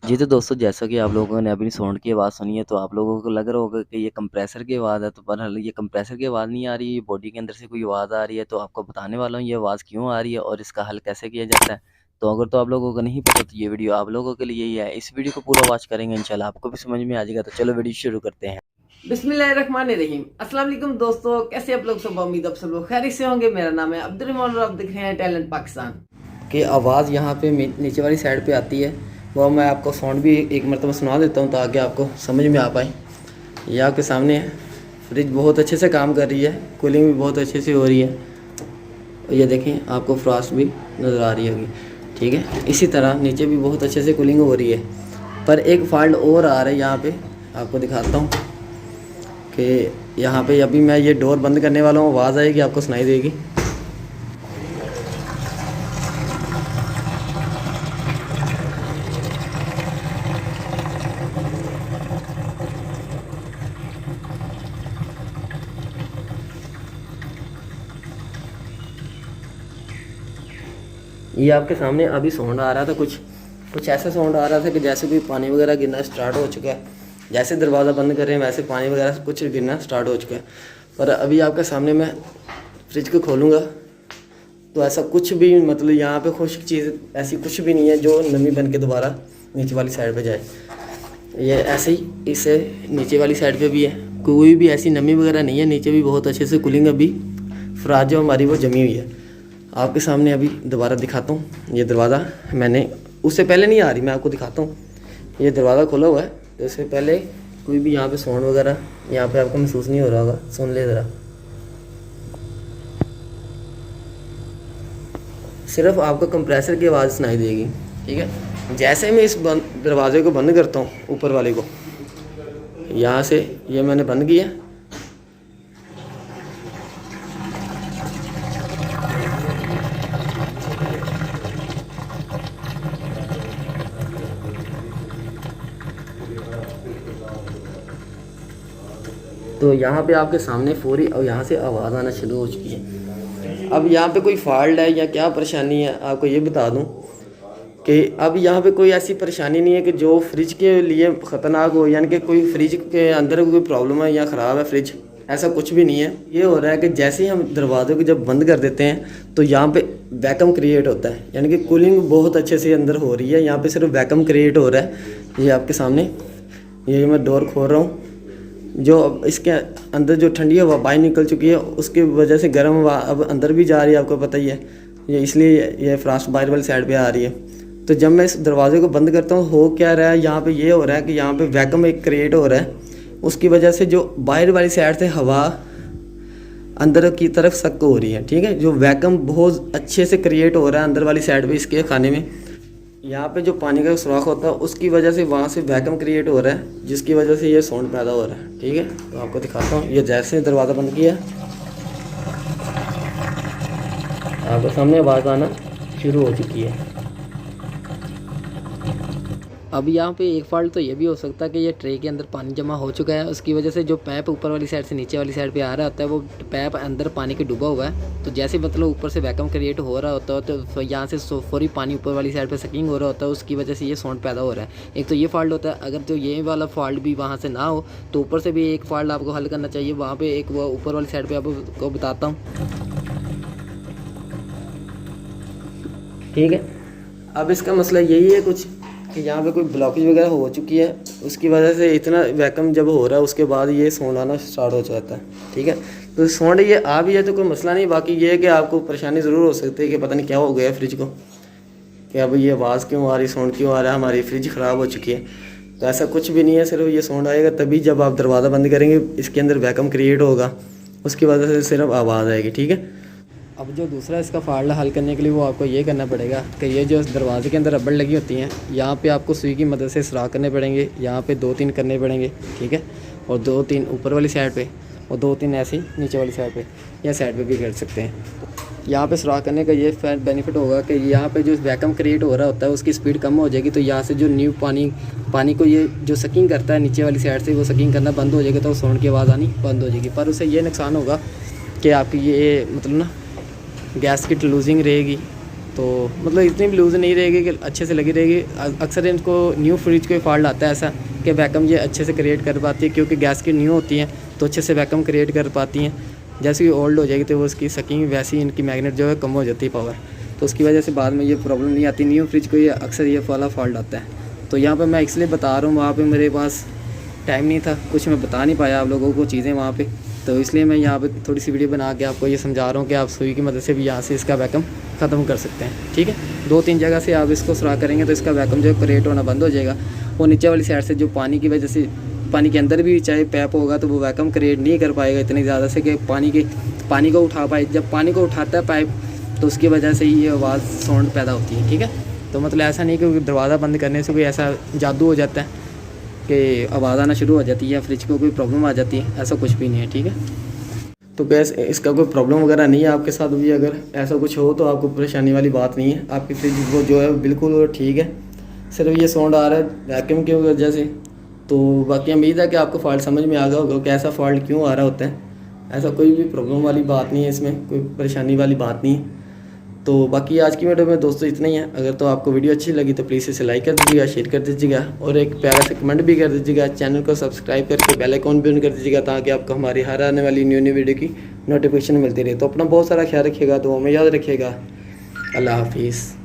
जी तो दोस्तों, जैसा कि आप लोगों ने अभी साउंड की आवाज़ सुनी है, तो आप लोगों को लग रहा होगा कि ये कंप्रेसर की आवाज़ है। तो बहरहाल ये कंप्रेसर की आवाज़ नहीं आ रही है, ये बॉडी के अंदर से कोई आवाज़ आ रही है। तो आपको बताने वाला हूँ ये आवाज़ क्यों आ रही है और इसका हल कैसे किया जाता है। तो अगर तो आप लोगों को नहीं पता, तो ये वीडियो आप लोगों के लिए ही है। इस वीडियो को पूरा वॉच करेंगे, इंशाल्लाह आपको भी समझ में आ जाएगा। तो चलो वीडियो शुरू करते हैं। बिस्मिल्लाहिर्रहमानिर्रहीम। अस्सलाम वालेकुम दोस्तों, कैसे आप लोग? सब उम्मीद आप सब लोग खैरियत से होंगे। मेरा नाम है अब्दुर्रहमान और आप देख रहे हैं टैलेंट पाकिस्तान की आवाज़। यहाँ पे नीचे वाली साइड पे आती है, वो मैं आपको साउंड भी एक मरतबा सुना देता हूँ ताकि आपको समझ में आ पाए। ये आपके सामने है, फ्रिज बहुत अच्छे से काम कर रही है, कूलिंग भी बहुत अच्छे से हो रही है। ये देखें, आपको फ्रास्ट भी नज़र आ रही होगी। ठीक है, इसी तरह नीचे भी बहुत अच्छे से कूलिंग हो रही है। पर एक फॉल्ट और आ रहा है यहाँ पे, आपको दिखाता हूँ कि यहाँ पे अभी मैं ये डोर बंद करने वाला हूँ, आवाज़ आएगी, आपको सुनाई देगी। ये आपके सामने अभी साउंड आ रहा था, कुछ ऐसा साउंड आ रहा था कि जैसे कोई पानी वगैरह गिरना स्टार्ट हो चुका है। जैसे दरवाज़ा बंद कर रहे हैं वैसे पानी वगैरह कुछ गिरना स्टार्ट हो चुका है। पर अभी आपके सामने मैं फ्रिज को खोलूँगा तो ऐसा कुछ भी, मतलब यहाँ पे खुश्क चीज़ ऐसी कुछ भी नहीं है जो नमी बन के दोबारा नीचे वाली साइड पे जाए। ये ऐसे ही इससे नीचे वाली साइड पे भी है, कोई भी ऐसी नमी वगैरह नहीं है। नीचे भी बहुत अच्छे से कूलिंग अभी फ्राज जो हमारी वो जमी हुई है। आपके सामने अभी दोबारा दिखाता हूँ। ये दरवाज़ा मैंने उससे पहले नहीं आ रही, मैं आपको दिखाता हूँ। ये दरवाज़ा खोला हुआ है, तो इससे पहले कोई भी यहाँ पे साउंड वगैरह यहाँ पे आपको महसूस नहीं हो रहा होगा। सुन ले ज़रा, सिर्फ आपको कंप्रेसर की आवाज़ सुनाई देगी। ठीक है, जैसे मैं इस दरवाजे को बंद करता हूँ, ऊपर वाले को यहाँ से ये मैंने बंद किया, तो यहाँ पे आपके सामने फौरी और यहाँ से आवाज़ आना शुरू हो चुकी है। अब यहाँ पे कोई फॉल्ट है या क्या परेशानी है, आपको ये बता दूँ कि अब यहाँ पे कोई ऐसी परेशानी नहीं है कि जो फ्रिज के लिए ख़तरनाक हो, यानी कि कोई फ्रिज के अंदर कोई प्रॉब्लम है या ख़राब है फ्रिज, ऐसा कुछ भी नहीं है। ये हो रहा है कि जैसे ही हम दरवाज़े को जब बंद कर देते हैं तो यहाँ पे वैक्यूम क्रिएट होता है, यानी कि कूलिंग बहुत अच्छे से अंदर हो रही है। यहाँ पे सिर्फ वैक्यूम क्रिएट हो रहा है। ये आपके सामने, ये मैं डोर खोल रहा हूँ, जो इसके अंदर जो ठंडी हवा बाहर निकल चुकी है उसकी वजह से गर्म हवा अब अंदर भी जा रही है, आपको पता ही है। ये इसलिए ये फ्रास्ट बाहर वाली साइड पे आ रही है। तो जब मैं इस दरवाजे को बंद करता हूँ, हो क्या रहा है यहाँ पे, ये हो रहा है कि यहाँ पे वैक्यूम एक क्रिएट हो रहा है। उसकी वजह से जो बाहर वाली साइड से हवा अंदर की तरफ सक हो रही है। ठीक है, जो वैक्यूम बहुत अच्छे से क्रिएट हो रहा है अंदर वाली साइड पे इसके खाने में। यहाँ पे जो पानी का सुराख होता है उसकी वजह से वहाँ से वैक्यूम क्रिएट हो रहा है, जिसकी वजह से ये साउंड पैदा हो रहा है। ठीक है, तो आपको दिखाता हूँ। ये जैसे दरवाज़ा बंद किया, आपके सामने आवाज़ आना शुरू हो चुकी है। अब यहाँ पे एक फॉल्ट तो ये भी हो सकता है कि ये ट्रे के अंदर पानी जमा हो चुका है, उसकी वजह से जो पैप ऊपर वाली साइड से नीचे वाली साइड पे आ रहा होता है, वो पैप अंदर पानी के डूबा हुआ है। तो जैसे मतलब ऊपर से वैक्यूम क्रिएट हो रहा होता है तो यहाँ से फौरी पानी ऊपर वाली साइड पे सकिंग हो रहा होता है, उसकी वजह से ये साउंड पैदा हो रहा है। एक तो ये फॉल्ट होता है। अगर तो ये वाला फॉल्ट भी वहाँ से ना हो तो ऊपर से भी एक फॉल्ट आपको हल करना चाहिए। वहाँ पर एक वो ऊपर वाली साइड पर आपको बताता हूँ। ठीक है, अब इसका मसला यही है कुछ कि यहाँ पे कोई ब्लॉकेज वगैरह हो चुकी है, उसकी वजह से इतना वैक्यूम जब हो रहा है उसके बाद ये साउंड आना स्टार्ट हो जाता है। ठीक है, तो साउंड ये आ भी है तो कोई मसला नहीं। बाकी ये है कि आपको परेशानी ज़रूर हो सकती है कि पता नहीं क्या हो गया फ्रिज को, कि अब ये आवाज़ क्यों आ रही, साउंड क्यों आ रहा है, हमारी फ्रिज ख़राब हो चुकी है। तो ऐसा कुछ भी नहीं है, सिर्फ ये साउंड आएगा तभी जब आप दरवाज़ा बंद करेंगे, इसके अंदर वैक्यूम क्रिएट होगा, उसकी वजह से सिर्फ आवाज़ आएगी। ठीक है, अब जो दूसरा इसका फॉल्ट हल करने के लिए वो आपको ये करना पड़ेगा कि ये जो दरवाजे के अंदर रबड़ लगी होती हैं, यहाँ पे आपको सुई की मदद से सुराख करने पड़ेंगे। यहाँ पे 2-3 करने पड़ेंगे। ठीक है, और 2-3 ऊपर वाली साइड पे और 2-3 ऐसे ही नीचे वाली साइड पे या साइड पे भी कर सकते हैं। यहाँ पे सुराख करने का ये बेनिफिट होगा कि यहाँ पे जो वैक्यूम क्रिएट हो रहा होता है उसकी स्पीड कम हो जाएगी। तो यहाँ से जो न्यू पानी को ये जो सकिंग करता है नीचे वाली साइड से, वो सकिंग करना बंद हो जाएगा, तो साउंड की आवाज़ आनी बंद हो जाएगी। पर उससे ये नुकसान होगा कि आपकी ये मतलब ना गैस की लूजिंग रहेगी, तो मतलब इतनी भी लूज़ नहीं रहेगी कि अच्छे से लगी रहेगी। अक्सर इनको न्यू फ्रिज कोई फॉल्ट आता है ऐसा कि वैक्यूम ये अच्छे से क्रिएट कर पाती है, क्योंकि गैस की न्यू होती हैं तो अच्छे से वैक्यूम क्रिएट कर पाती हैं। जैसे कि ओल्ड हो जाएगी तो वो उसकी सकिंग वैसी इनकी मैग्नेट जो है कम हो जाती है पावर, तो उसकी वजह से बाद में ये प्रॉब्लम नहीं आती। न्यू फ्रिज को ये अक्सर ये वाला फॉल्ट आता है। तो यहाँ पर मैं इसलिए बता रहा हूँ, वहाँ पर मेरे पास टाइम नहीं था, कुछ मैं बता नहीं पाया आप लोगों को चीज़ें वहाँ पे, तो इसलिए मैं यहाँ पे थोड़ी सी वीडियो बना के आपको ये समझा रहा हूँ कि आप सुई की मदद से भी यहाँ से इसका वैक्यूम ख़त्म कर सकते हैं। ठीक है, 2-3 जगह से आप इसको सुराख करेंगे तो इसका वैक्यूम जो क्रिएट होना बंद हो जाएगा। वो नीचे वाली साइड से जो पानी की वजह से पानी के अंदर भी चाहे पैप होगा तो वो वैक्यूम क्रिएट नहीं कर पाएगा इतनी ज़्यादा से कि पानी को उठा पाए। जब पानी को उठाता है पाइप तो उसकी वजह से ये आवाज़ साउंड पैदा होती है। ठीक है, तो मतलब ऐसा नहीं कि दरवाज़ा बंद करने से कोई ऐसा जादू हो जाता है कि आवाज़ आना शुरू हो जाती है या फ्रिज को कोई प्रॉब्लम आ जाती है, ऐसा कुछ भी नहीं है। ठीक है, तो गैस इसका कोई प्रॉब्लम वगैरह नहीं है आपके साथ भी। अगर ऐसा कुछ हो तो आपको परेशानी वाली बात नहीं है, आपकी फ्रिज वो जो है बिल्कुल ठीक है। सिर्फ ये साउंड आ रहा है वैक्यूम की वजह से। तो बाकी उम्मीद है कि आपको फॉल्ट समझ में आ गया होगा कि ऐसा फॉल्ट क्यों आ रहा होता है। ऐसा कोई भी प्रॉब्लम वाली बात नहीं है, इसमें कोई परेशानी वाली बात नहीं है। तो बाकी आज की वीडियो में दोस्तों इतना ही है। अगर तो आपको वीडियो अच्छी लगी तो प्लीज़ इसे लाइक कर दीजिएगा, शेयर कर दीजिएगा और एक प्यारा सा कमेंट भी कर दीजिएगा। चैनल को सब्सक्राइब करके बेल आइकॉन भी ऑन कर दीजिएगा ताकि आपको हमारी हर आने वाली न्यू वीडियो की नोटिफिकेशन मिलती रहे। तो अपना बहुत सारा ख्याल रखिएगा, तो हमें याद रखिएगा। अल्लाह हाफिज़।